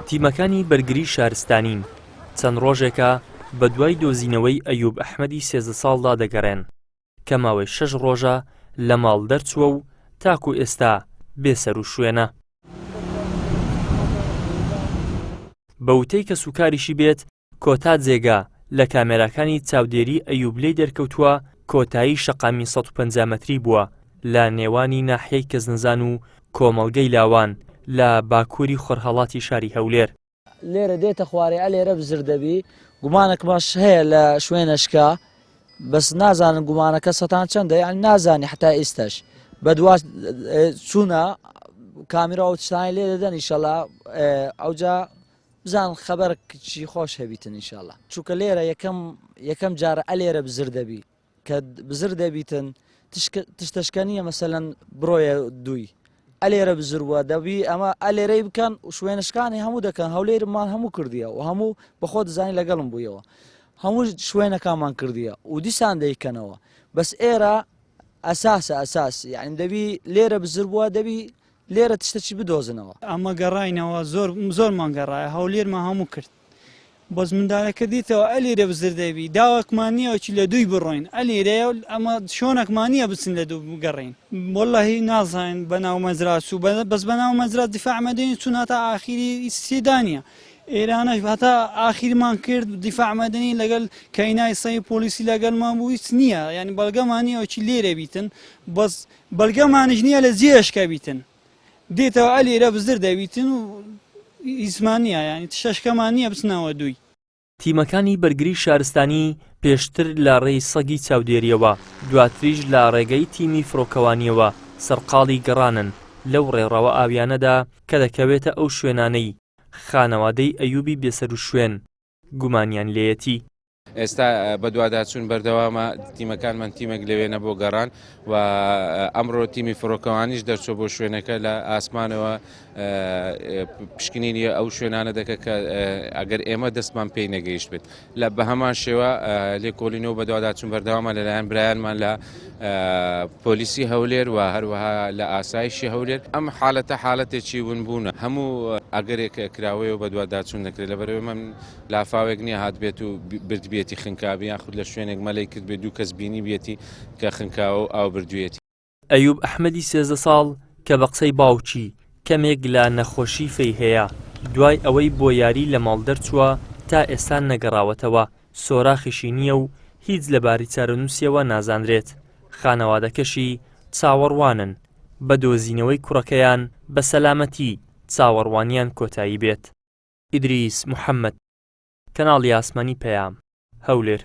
تیمەکانی بەرگری شارستانین چەند ڕۆژێکە بە دوای دۆزینەوەی ئەیوب ئەحمەدی 13 ساڵدا دەگەڕێن کە ماوەی 6 ڕۆژە لە ماڵ دەرچووە و تاکو ئێستا بێسەر و شوێنە. بەوتەی کە سوکاریشی بێت کۆتا جێگا لە کامێراکانی چاودێری ئەیوب لێی دەرکەوتووە کۆتایی شەقامی 150 مەتری بووە لە نێوانی ناحیەی کەزنزان و کۆمەڵگەی لاوان لە باکووری خۆرهەڵاتی شاری هەولێر. لێرە دێتە خوارێ لێرە بزر دەبی گومانێک باش هەیە لە شوێنەشکا بەس نازانن گومانەکە سەتان چەندە یان نازانی حتا ئێستاش بە دوا چوونە کامیرا و تشتانی لێ دەدەن ئینشەڵا ئەوجا بزان خەبەرێکی خۆش هەبیتن ئینشەڵا چووکە لێرە یەکەم جارە ئەلێرە بزر دەبی کە بزر دەبیتن تشتەشکەنیە مەسەلەن بڕۆیە دووی ئەلێرە بزرووە دەبی ئەمە ئەلێرەی بکەن و شوێنشکانی هەموو دەکەن هەولێرمان هەموو کردیە و هەموو بەخۆ دەزانی لەگەڵم بوویەوە هەموو شوێنەکانمان کردیە و دیسان دەیکەنەوە بەس ئێرە ئەساس یعنی دەبی لێرە بزر بووە دەبی لێرە تشتێکی بدۆزنەوە. ئەمە گەڕاینەوە زۆرمان گەڕایە هەولێرمان هەموو کرد بەس منداڵەکە دیتەوە ئەلێرە بزر دەبی داوەکمانیەوەکی لە دووی بڕۆین ئەلێرەیە ئەمە شۆنێکمانیە بچن لە دوو بگەڕین وەڵڵاهی نازانین بەناو مەزرات و بەس بەناو مەزرات دیفاع مەدەنی چوون هەتا ئاخیری سێدانیە ئێرانەش هەتا ئاخیرمان کرد دیفاع مەدەنی لەگەڵ کەینای سەی پۆلیسی لەگەڵمان بوو هیچ نییە یعنی بەڵگەمانیەوەکی لێرە بیتن بەس بەڵگەمانش نییە لە جێشکە بیتن دێتەوە ئەلێرە بزر دەبیتن و ئیسمانیە ینی شەشکەمانیە بچنەوە دووی. تیمەکانی بەرگری شارستانی پێشتر لە ڕێی سەگی چاودێریەوە دواتریش لە ڕێگەی تیمی فڕۆکەوانیەوە سەرقاڵی گەڕانن لەو ڕێڕەوە ئاویانەدا کە دەکەوێتە ئەو شوێنانەی خانەوادەی ئەیوبی بێسەر و شوێن گومانیان لێیەتی. ئێستا بە دوواداچوون بەردەوامە تیمەکانمان تیمێک لەوێنە بۆ گەڕان و ئەمڕۆ تیمی فڕۆکەوانیش دەرچۆ بۆ شوێنەکە لە ئاسمانەوە پشکنینی ئەو شوێنانە دەکە کە ئەگەر ئێمە دەستمان پێی نەگەیشت بێت لە بە هەمان شێوە لێ کۆلینەوە بە دوواداچوون بەردەوامە لەلایەن برایانمان لە پۆلیسی هەولێر و هەروەها لە ئاسایشی هەولێر ئەم حالەتە حالەتێکی ونبوونە هەموو ئەگەرێک کراوەیە و بە دوواداچوون دەکرێت لەبەرەوەی من لافاوێک نییە هات بێت و بردبێتی خنکابی یان خود لە شوێنێک مەلەی کرد بێ دوو کەس بینی بێتی کە خنکاوە و ئاو بردوێتی. ئەیوب ئەحمەدی 13 ساڵ کە بە قسەی باوکی کەمێک لە نەخۆشی فەی هەیە دوای ئەوەی بۆ یاری لە ماڵ دەرچووە تا ئێستا نەگەڕاوەتەوە سۆراخیشی نییە و هیچ لەباری چارەنووسیەوە نازانرێت خانەوادەکەشی چاوەڕوانن بە دۆزینەوەی کوڕەکەیان بە سەلامەتی چاوەڕوانیان کۆتایی بێت. ئیدریس محەممەد کەناڵی ئاسمانی پەیام هەولێر.